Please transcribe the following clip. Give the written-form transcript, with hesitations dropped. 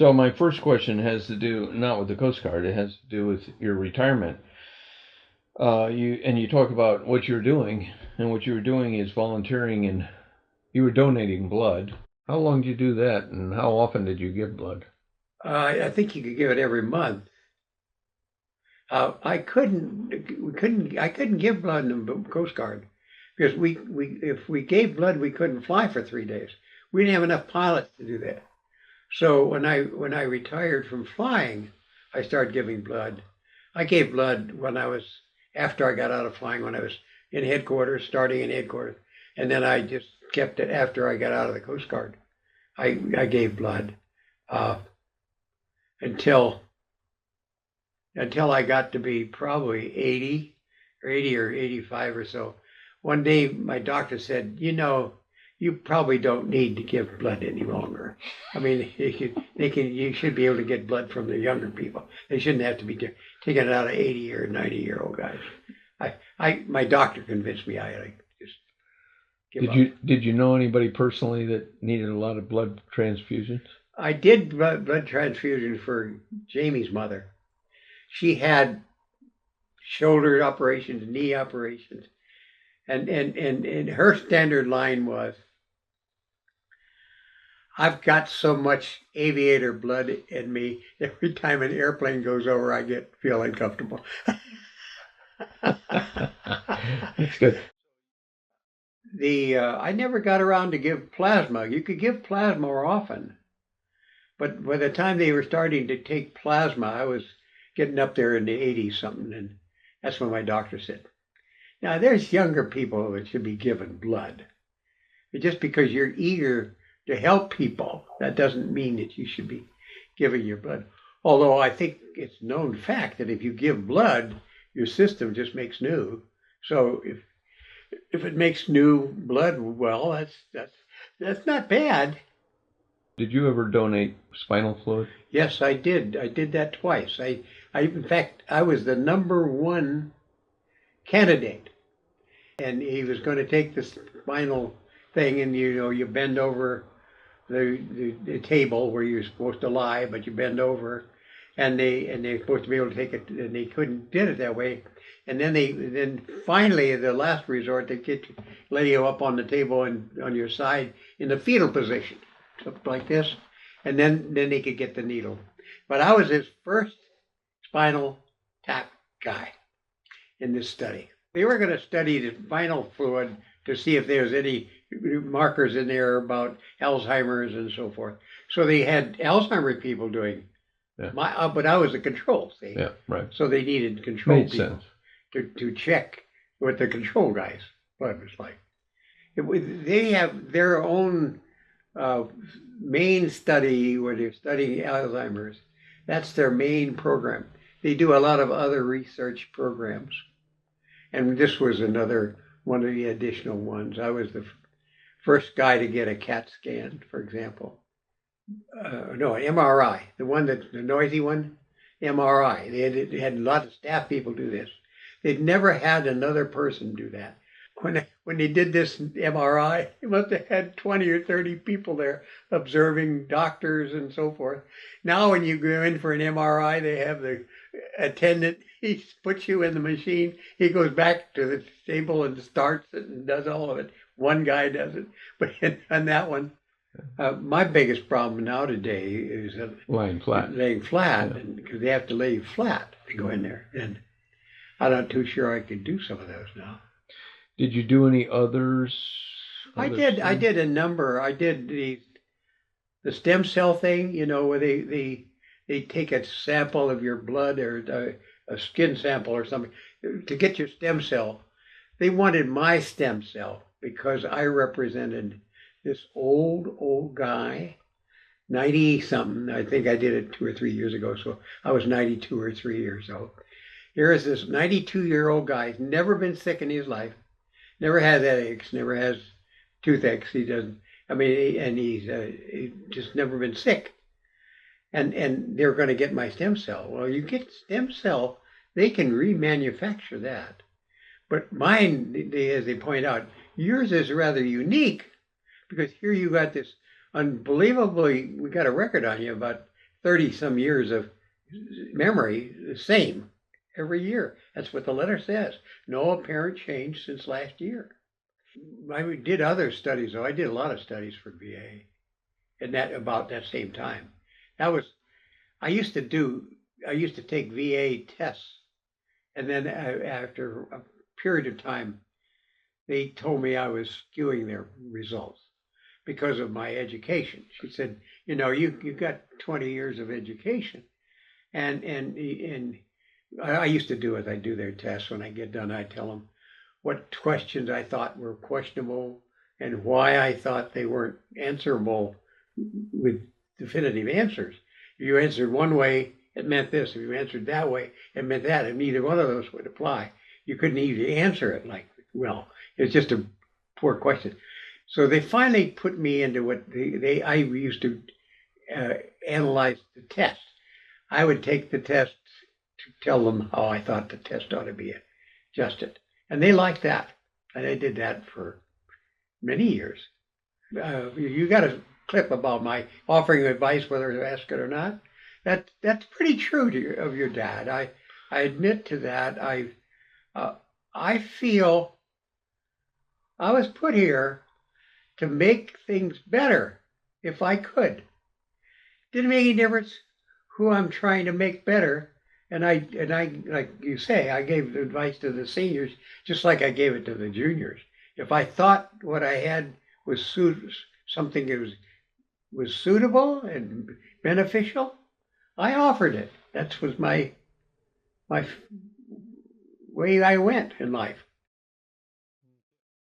So my first question has to do not with the Coast Guard. It has to do with your retirement. You talk about what you're doing, and what you were doing is volunteering, and you were donating blood. How long did you do that, and how often did you give blood? I think you could give it every month. I couldn't give blood in the Coast Guard because if we gave blood, we couldn't fly for 3 days. We didn't have enough pilots to do that. So when I retired from flying, I started giving blood. I gave blood after I got out of flying when I was in headquarters, starting in headquarters, and then I just kept it after I got out of the Coast Guard. I gave blood uh, until I got to be probably 80 or 85 or so. One day my doctor said, you probably don't need to give blood any longer. I mean, you should be able to get blood from the younger people. They shouldn't have to be taking it out of 80 or 90-year-old guys. My doctor convinced me I had to just give up. Did you know anybody personally that needed a lot of blood transfusions? I did blood transfusion for Jamie's mother. She had shoulder operations, knee operations, and her standard line was, I've got so much aviator blood in me. Every time an airplane goes over, I feel uncomfortable. That's good. I never got around to give plasma. You could give plasma more often, but by the time they were starting to take plasma, I was getting up there in the 80s something, and that's when my doctor said, now there's younger people that should be given blood. But just because you're eager to help people, that doesn't mean that you should be giving your blood. Although I think it's known fact that if you give blood, your system just makes new. So if it makes new blood, well, that's not bad. Did you ever donate spinal fluid? Yes, I did. I did that twice. In fact, I was the #1 candidate, and he was going to take the spinal thing, and you bend over the table where you're supposed to lie, but you bend over, and they're supposed to be able to take it, and they couldn't did it that way, and then finally the last resort they lay you up on the table and on your side in the fetal position, something like this, and then they could get the needle. But I was his first spinal tap guy in this study. They were going to study the spinal fluid to see if there was any markers in there about Alzheimer's and so forth. So they had Alzheimer people doing but I was a control, see? Yeah, right. So they needed control Made people sense. to check what the control guys' blood was like. They have their own main study where they're studying Alzheimer's. That's their main program. They do a lot of other research programs. And this was another one of the additional ones. I was the first guy to get a CAT scan, for example. No, an MRI, the noisy one, MRI. They had a lot of staff people do this. They'd never had another person do that. When they did this MRI, they must have had 20 or 30 people there observing doctors and so forth. Now when you go in for an MRI, they have the attendant, he puts you in the machine, he goes back to the table and starts it and does all of it. One guy does it. But on that one, my biggest problem now today is laying flat. Because they have to lay flat to go in there. And I'm not too sure I could do some of those now. Did you do any others? I did a number. I did the stem cell thing, where they take a sample of your blood or a skin sample or something to get your stem cell. They wanted my stem cell because I represented this old guy, 90-something. I think I did it 2 or 3 years ago, so I was 92 or 3 years old. Here is this 92-year-old guy, never been sick in his life, never has headaches, never has toothaches. He doesn't. I mean, and he's just never been sick. And they're going to get my stem cell. Well, you get stem cell, they can remanufacture that. But mine, as they point out, yours is rather unique because here you got this unbelievably, we got a record on you about 30 some years of memory the same every year. That's what the letter says. No apparent change since last year. I did other studies, though. I did a lot of studies for VA, and that about that same time. That was I used to take VA tests, and then after a period of time, they told me I was skewing their results because of my education. She said, you've got 20 years of education, and I used to do it. I do their tests when I get done. I tell them what questions I thought were questionable and why I thought they weren't answerable with definitive answers. If you answered one way, it meant this. If you answered that way, it meant that. And neither one of those would apply. You couldn't even answer it well. It's just a poor question. So they finally put me into what I used to analyze the test. I would take the test to tell them how I thought the test ought to be adjusted. And they liked that. And I did that for many years. You got a clip about my offering advice, whether to ask it or not. That's pretty true of your dad. I admit to that. I feel I was put here to make things better if I could. Didn't make any difference who I'm trying to make better. And I, like you say, I gave advice to the seniors just like I gave it to the juniors. If I thought what I had was something that was suitable and beneficial, I offered it. That was my way I went in life.